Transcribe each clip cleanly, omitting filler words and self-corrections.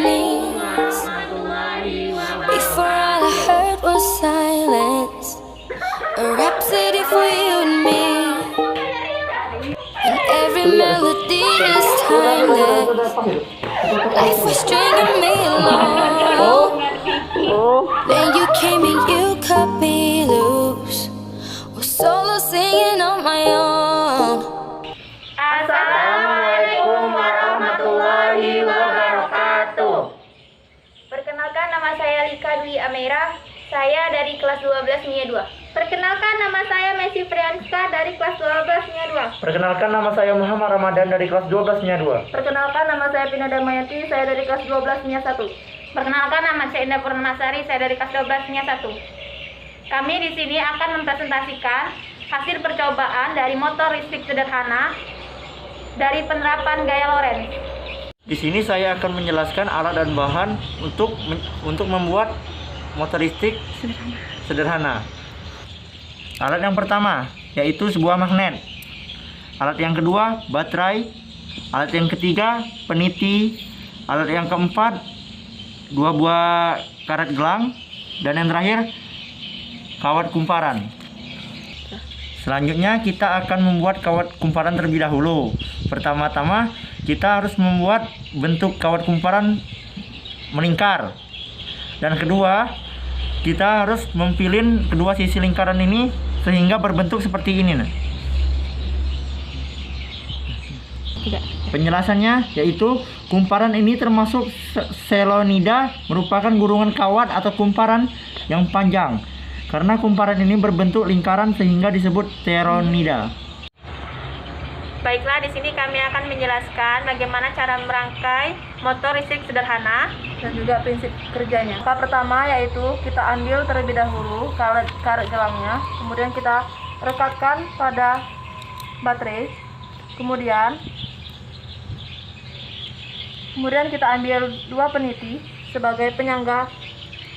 knees. Before all I heard was silence, a rhapsody for you and me. And every melody is timeless. Life was stringing me along. Then you came and you cut me loose. Was solo singing on my own. Assalamualaikum warahmatullahi wabarakatuh. Perkenalkan, nama saya Lika Dwi Amera. Saya dari kelas 12 MIA 2. Perkenalkan, nama saya Messi Priyanska dari kelas 12 MIA 2. Perkenalkan, nama saya Muhammad Ramadan dari kelas 12 MIA 2. Perkenalkan, nama saya Pina Damayanti, saya dari kelas 12 MIA 1. Perkenalkan, nama saya Indah Purnamasari, saya dari kelas 12 MIA 1. Kami di sini akan mempresentasikan hasil percobaan dari motor listrik sederhana dari penerapan gaya Lorenz. Di sini saya akan menjelaskan alat dan bahan untuk membuat motor listrik sederhana. Alat yang pertama yaitu sebuah magnet. Alat yang kedua baterai. Alat yang ketiga peniti. Alat yang keempat 2 buah karet gelang. Dan yang terakhir kawat kumparan. Selanjutnya kita akan membuat kawat kumparan terlebih dahulu. Pertama-tama kita harus membuat bentuk kawat kumparan melingkar. Dan kedua, kita harus mempilin kedua sisi lingkaran ini sehingga berbentuk seperti ini. Penjelasannya yaitu kumparan ini termasuk selonida, merupakan gulungan kawat atau kumparan yang panjang. Karena kumparan ini berbentuk lingkaran sehingga disebut selonida. Baiklah, di sini kami akan menjelaskan bagaimana cara merangkai motor listrik sederhana dan juga prinsip kerjanya. Tahap pertama yaitu kita ambil terlebih dahulu karet gelangnya, kemudian kita rekatkan pada baterai, kemudian kita ambil 2 peniti sebagai penyangga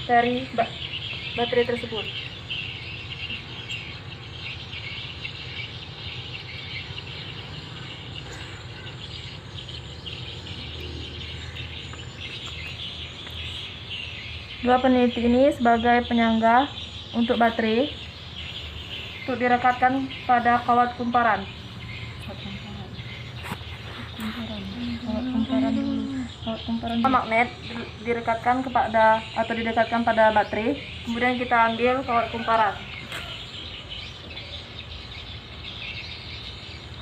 dari baterai tersebut. Dua peniti ini sebagai penyangga untuk baterai untuk direkatkan pada kawat kumparan. Magnet direkatkan didekatkan pada baterai, kemudian kita ambil kawat kumparan.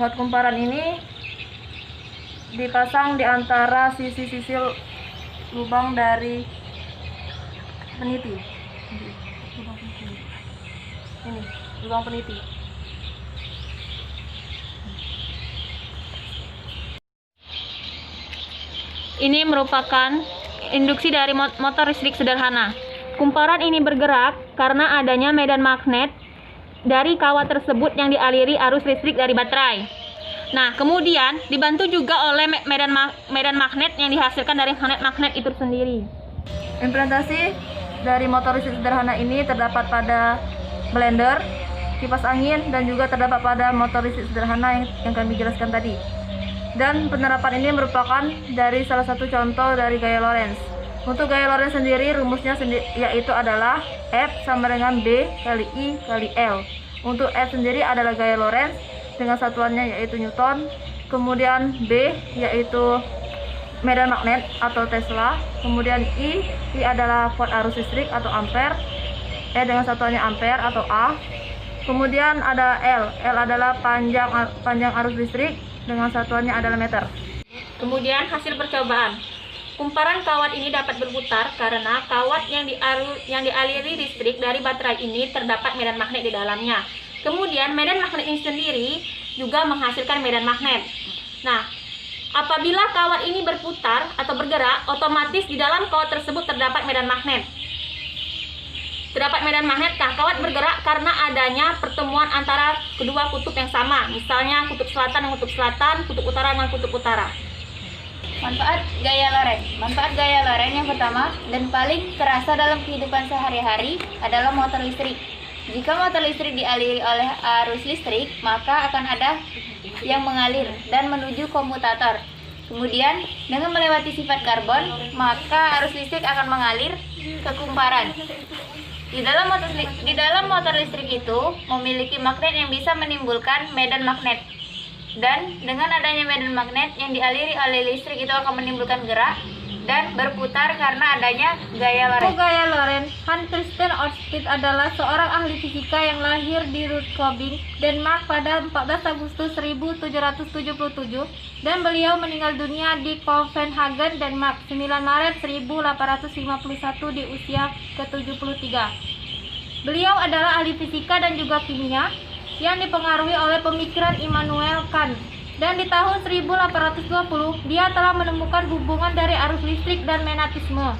Kawat kumparan ini dipasang di antara sisi-sisi lubang dari peniti. Ini lubang peniti. Ini merupakan induksi dari motor listrik sederhana. Kumparan ini bergerak karena adanya medan magnet dari kawat tersebut yang dialiri arus listrik dari baterai. Nah, kemudian dibantu juga oleh medan magnet yang dihasilkan dari magnet itu sendiri. Implementasi dari motor listrik sederhana ini terdapat pada blender, kipas angin, dan juga terdapat pada motor listrik sederhana yang kami jelaskan tadi. Dan penerapan ini merupakan dari salah satu contoh dari gaya Lorenz. Untuk gaya Lorenz sendiri rumusnya yaitu adalah F sama dengan B kali I kali L. Untuk F sendiri adalah gaya Lorenz dengan satuannya yaitu Newton. Kemudian B yaitu medan magnet atau Tesla. Kemudian I adalah watt arus listrik atau ampere. E dengan satuannya ampere atau A. Kemudian ada L adalah panjang arus listrik dengan satuannya adalah meter. Kemudian hasil percobaan. Kumparan kawat ini dapat berputar karena kawat yang dialiri listrik dari baterai ini terdapat medan magnet di dalamnya. Kemudian medan magnet ini sendiri juga menghasilkan medan magnet. Nah, apabila kawat ini berputar atau bergerak, otomatis di dalam kawat tersebut terdapat medan magnet. Terdapat medan magnet, kawat bergerak karena adanya pertemuan antara kedua kutub yang sama. Misalnya kutub selatan dengan kutub selatan, kutub utara dengan kutub utara. Manfaat gaya Lorenz. Manfaat gaya Lorenz yang pertama dan paling terasa dalam kehidupan sehari-hari adalah motor listrik. Jika motor listrik dialiri oleh arus listrik, maka akan ada yang mengalir dan menuju komutator. Kemudian, dengan melewati sifat karbon, maka arus listrik akan mengalir ke kumparan. Di dalam motor listrik itu memiliki magnet yang bisa menimbulkan medan magnet. Dan dengan adanya medan magnet yang dialiri oleh listrik itu akan menimbulkan gerak dan berputar karena adanya gaya Lorentz. Gaya Lorentz, Hans Christian Ørsted adalah seorang ahli fisika yang lahir di Rudkøbing, Denmark pada 14 Agustus 1777 dan beliau meninggal dunia di Copenhagen, Denmark 9 Maret 1851 di usia ke-73. Beliau adalah ahli fisika dan juga kimia yang dipengaruhi oleh pemikiran Immanuel Kant. Dan di tahun 1820, dia telah menemukan hubungan dari arus listrik dan magnetisme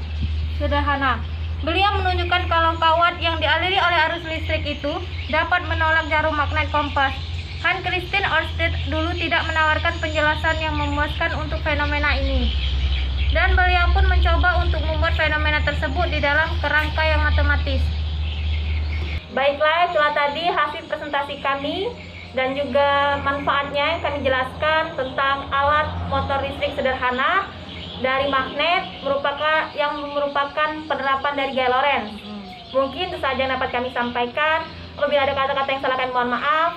sederhana. Beliau menunjukkan kalau kawat yang dialiri oleh arus listrik itu dapat menolak jarum magnet kompas. Hans Christian Ørsted dulu tidak menawarkan penjelasan yang memuaskan untuk fenomena ini. Dan beliau pun mencoba untuk membuat fenomena tersebut di dalam kerangka yang matematis. Baiklah, itulah tadi hasil presentasi kami dan juga manfaatnya yang kami jelaskan tentang alat motor listrik sederhana dari magnet yang merupakan penerapan dari gaya Lorentz. Mungkin itu saja yang dapat kami sampaikan. Apabila ada kata-kata yang salah kami mohon maaf.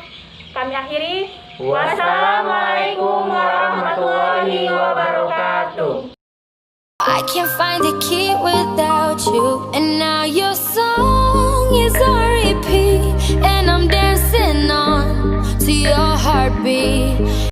Kami akhiri. Wassalamualaikum warahmatullahi wabarakatuh. I can't find the key without you, and now your song is on repeat, and I'm dancing on to your heartbeat.